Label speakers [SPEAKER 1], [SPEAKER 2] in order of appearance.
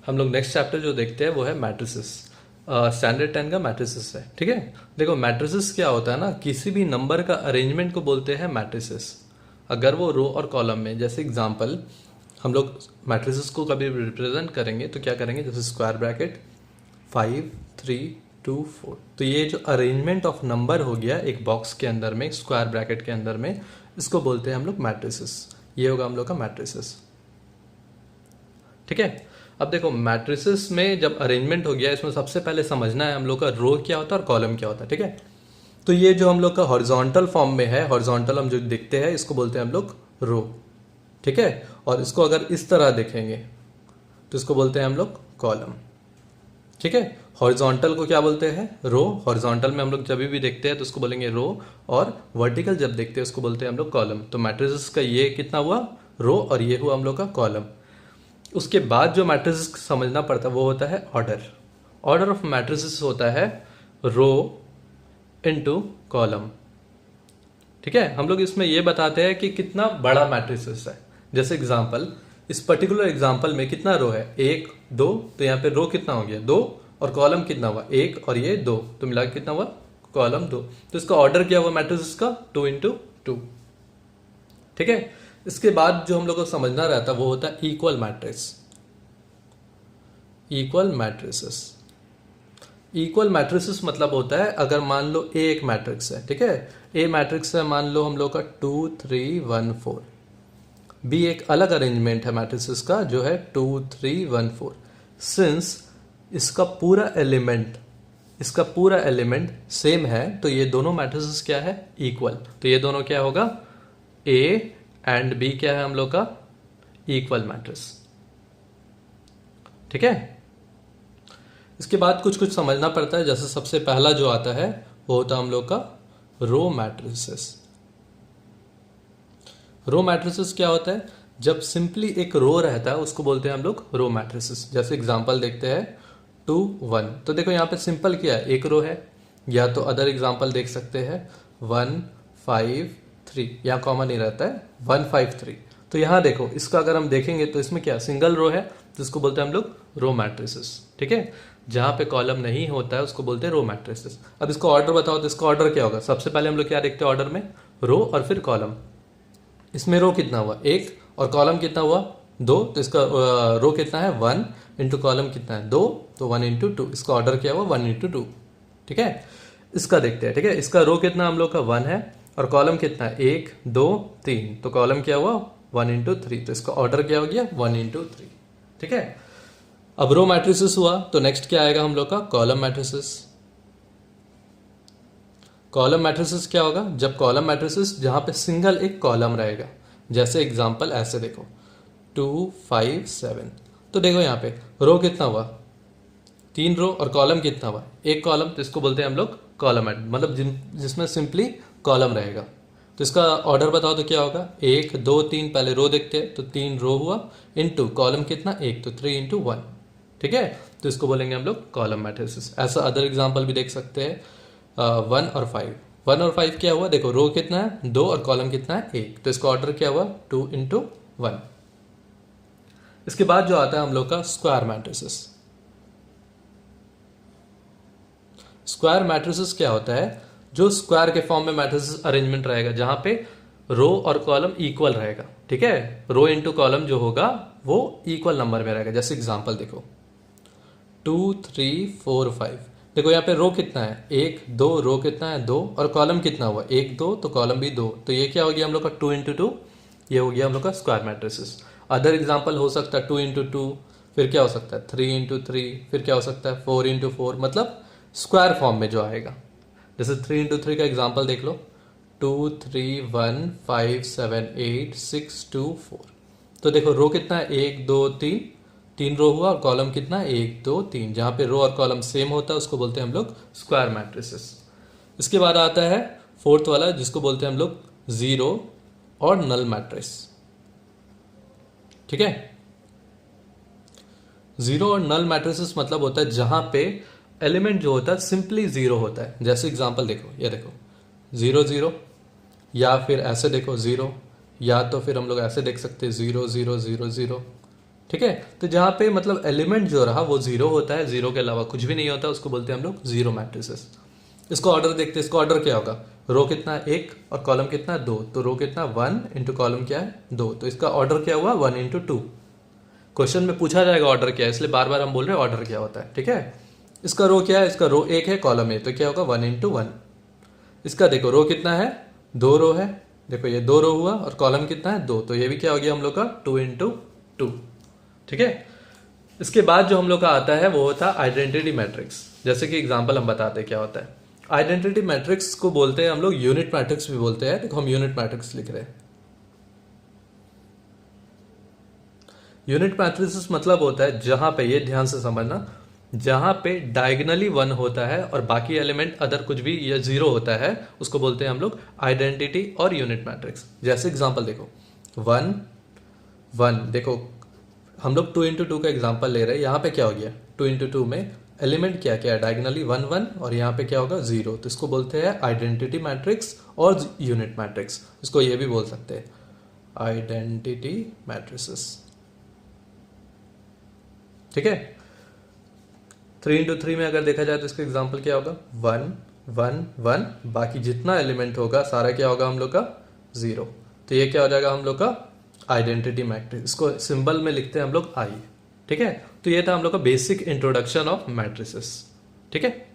[SPEAKER 1] हम लोग next chapter जो देखते हैं वो है मैट्रिसेस। स्टैंडर्ड 10 का मैट्रिसेस है, ठीक है। देखो मैट्रिसेस क्या होता है ना, किसी भी नंबर का अरेंजमेंट को बोलते हैं मैट्रिसेस, अगर वो रो और कॉलम में। जैसे एग्जांपल हम लोग मैट्रिसेस को कभी रिप्रेजेंट करेंगे तो क्या करेंगे, जैसे स्क्वायर ब्रैकेट 5 3 2 4। तो ये जो अरेंजमेंट ऑफ नंबर हो गया एक बॉक्स के अंदर में, स्क्वायर ब्रैकेट के अंदर में, इसको बोलते हैं हम लोग मैट्रिसेस। ये होगा हम लोग का मैट्रिसेस, ठीक है। अब देखो मैट्रिसेस में जब अरेंजमेंट हो गया, इसमें सबसे पहले समझना है हम लोग का रो क्या होता है और कॉलम क्या होता है, ठीक है। तो ये जो हम लोग का हॉरिजॉन्टल फॉर्म में है, हॉरिजॉन्टल हम जो देखते हैं इसको बोलते हैं हम लोग रो, ठीक है। और इसको अगर इस तरह देखेंगे तो इसको बोलते हैं हम लोग कॉलम, ठीक है। हॉरिजॉन्टल को क्या बोलते हैं, रो। हॉरिजॉन्टल में हम लोग जब भी देखते हैं तो उसको बोलेंगे रो, और वर्टिकल जब देखते हैं उसको बोलते हैं हम लोग कॉलम। तो मैट्रिसेस का ये कितना हुआ, रो, और ये हुआ हम लोग का कॉलम। उसके बाद जो मैट्रिसेस समझना पड़ता है वो होता है ऑर्डर। ऑर्डर ऑफ मैट्रिसेस होता है रो इनटू कॉलम, ठीक है। हम लोग इसमें ये बताते हैं कि कितना बड़ा मैट्रिसेस है। जैसे एग्जांपल, इस पर्टिकुलर एग्जांपल में कितना रो है, 1 2, तो यहाँ पे रो कितना हो गया 2, और कॉलम कितना हुआ 1, और ये 2, तो मिला कितना हुआ कॉलम 2। तो इसका ऑर्डर क्या हुआ मैट्रिसेस का, 2 इंटू 2, ठीक है। इसके बाद जो हम लोग को समझना रहता है वो होता है equal matrix. Equal matrices, equal matrices मतलब होता है अगर मान लो ए एक मैट्रिक्स है, ठीक है। ए मैट्रिक्स है मान लो हम लोग का 2 3 1 4। बी एक अलग अरेंजमेंट है मैट्रिसेस का जो है 2 3 1 4। सिंस इसका पूरा एलिमेंट सेम है तो ये दोनों मैट्रिसेस क्या है, इक्वल। तो ये दोनों क्या होगा, ए एंड बी क्या है हम लोग का, इक्वल मैट्रिक्स, ठीक है। इसके बाद कुछ कुछ समझना पड़ता है। जैसे सबसे पहला जो आता है वो होता है हम लोग का रो मैट्रिसेस। रो मैट्रिसेस क्या होता है, जब सिंपली एक रो रहता है उसको बोलते हैं हम लोग रो मैट्रिसेस। जैसे एग्जांपल देखते हैं 2 1। तो देखो यहाँ पे सिंपल क्या है, एक रो है। या तो अदर एग्जांपल देख सकते हैं 1 5 3, यहाँ कॉमन ही रहता है 1 5 3। तो यहाँ देखो इसका अगर हम देखेंगे तो इसमें क्या सिंगल रो है, तो इसको बोलते हैं हम लोग रो मैट्रिसेस, ठीक है। जहां पे कॉलम नहीं होता है उसको बोलते हैं रो मैट्रिसेस। अब इसका ऑर्डर बताओ, तो इसका ऑर्डर क्या होगा, सबसे पहले हम लोग क्या देखते हैं ऑर्डर में, रो और फिर कॉलम। इसमें रो कितना हुआ 1, और कॉलम कितना हुआ 2, तो इसका रो कितना है 1 इंटू कॉलम कितना है 2, तो 1 इंटू 2। इसका ऑर्डर क्या हुआ 1 इंटू 2, ठीक है। इसका देखते हैं, ठीक है। इसका रो कितना हम लोग का 1 है, और कॉलम कितना है 1 2 3, तो कॉलम क्या हुआ 1 इंटू 3। तो इसका ऑर्डर क्या हो गया 1 इंटू 3, ठीक है। अब रो मैट्रिसेस हुआ तो नेक्स्ट क्या आएगा हम लोग का, कॉलम मैट्रिसेस। कॉलम मैट्रिसेस क्या होगा, जब कॉलम मैट्रिसेस जहां पे सिंगल एक कॉलम रहेगा। जैसे एग्जांपल ऐसे देखो 2 5 7। तो देखो यहाँ पे रो कितना हुआ 3 रो, और कॉलम कितना हुआ 1 कॉलम। तो इसको बोलते हैं हम लोग कॉलम, मतलब जिसमें सिंपली कॉलम रहेगा। तो इसका ऑर्डर बताओ तो क्या होगा 1 2 3। पहले रो देखते हैं तो 3 रो हुआ, इनटू कॉलम कितना 1, तो 3 इंटू 1, ठीक है। तो इसको बोलेंगे हम लोग कॉलम मैट्रिसेस। ऐसा अदर एग्जांपल भी देख सकते हैं 1 और 5। 1 और 5 क्या हुआ, देखो रो कितना है 2 और कॉलम कितना है 1, तो इसका ऑर्डर क्या हुआ 2 इंटू 1। इसके बाद जो आता है हम लोग का स्क्वायर मैट्रिसेस। स्क्वायर मैट्रिसेस क्या होता है, जो स्क्वायर के फॉर्म में मैट्रिसेस अरेंजमेंट रहेगा जहां पे रो और कॉलम इक्वल रहेगा, ठीक है। रो इंटू कॉलम जो होगा वो इक्वल नंबर में रहेगा। जैसे एग्जांपल देखो 2 3 4 5। देखो यहाँ पे रो कितना है 1 2, रो कितना है 2, और कॉलम कितना हुआ 1 2, तो कॉलम भी 2। तो ये क्या हो गया हम लोग का 2 इंटू 2, ये हो गया हम लोग का स्क्वायर मैट्रिसेस। अदर एग्जांपल हो सकता है 2 इंटू 2, फिर क्या हो सकता है 3 इंटू 3, फिर क्या हो सकता है 4 इंटू 4, मतलब स्क्वायर फॉर्म में जो आएगा। जैसे 3 इंटू 3 का एग्जाम्पल देख लो 2 3 1 5 7 8 6 2 4। तो देखो रो कितना है 1 2 3, 3 रो हुआ, और कॉलम कितना है 1 2 3। जहां पे रो और कॉलम सेम होता है उसको बोलते हैं हम लोग स्क्वायर मैट्रिसेस। इसके बाद आता है फोर्थ वाला जिसको बोलते हैं हम लोग जीरो और नल मैट्रिक्स, ठीक है। जीरो और नल मैट्रिसेस मतलब होता है जहां पे एलिमेंट जो होता है सिंपली जीरो होता है। जैसे एग्जांपल देखो, ये देखो 0 0, या फिर ऐसे देखो 0, या तो फिर हम लोग ऐसे देख सकते हैं 0 0 0 0, ठीक है। तो जहाँ पे मतलब एलिमेंट जो रहा वो जीरो होता है, जीरो के अलावा कुछ भी नहीं होता, उसको बोलते हैं हम लोग जीरो मैट्रिसेस। इसको ऑर्डर देखते हैं, इसको ऑर्डर क्या होगा, रो कितना है 1 और कॉलम कितना है 2, तो रो कितना 1 इंटू कॉलम क्या है 2, तो इसका ऑर्डर क्या हुआ 1 इंटू 2। क्वेश्चन में पूछा जाएगा ऑर्डर क्या है, इसलिए बार बार हम बोल रहे हैं ऑर्डर क्या होता है, ठीक है। इसका रो क्या है, इसका रो 1 है, कॉलम है, तो क्या होगा 1 इंटू 1। इसका देखो रो कितना है 2 रो है, देखो ये 2 रो हुआ और कॉलम कितना है 2, तो ये भी क्या हो गया हम लोग का 2 इंटू 2, ठीक है। इसके बाद जो हम लोग का आता है वो होता है आइडेंटिटी मैट्रिक्स। जैसे कि एग्जांपल हम बताते हैं क्या होता है। आइडेंटिटी मैट्रिक्स को बोलते हैं हम लोग यूनिट मैट्रिक्स भी बोलते हैं। देखो हम यूनिट मैट्रिक्स लिख रहे हैं। यूनिट मैट्रिक्स मतलब होता है जहां पे, ये ध्यान से समझना, जहां पे डायगनली 1 होता है और बाकी एलिमेंट अदर कुछ भी या 0 होता है, उसको बोलते हैं हम लोग आइडेंटिटी और यूनिट मैट्रिक्स। जैसे एग्जांपल देखो 1 1, देखो हम लोग 2 इंटू 2 का एग्जाम्पल ले रहे हैं। यहाँ पे क्या हो गया 2 इंटू 2 में एलिमेंट क्या क्या है, डायगनली 1 1 और यहाँ पे क्या होगा 0, तो इसको बोलते हैं आइडेंटिटी मैट्रिक्स और यूनिट मैट्रिक्स। इसको ये भी बोल सकते हैं आइडेंटिटी मैट्रिसेस, ठीक है। 3 इंटू 3 में अगर देखा जाए तो इसका एग्जाम्पल क्या होगा 1 1 1, बाकी जितना एलिमेंट होगा सारा क्या होगा हम लोग का 0, तो ये क्या हो जाएगा हम लोग का आइडेंटिटी मैट्रिक्स। इसको सिंबल में लिखते हैं हम लोग आई, ठीक है। तो ये था हम लोग का बेसिक इंट्रोडक्शन ऑफ मैट्रिसेस, ठीक है।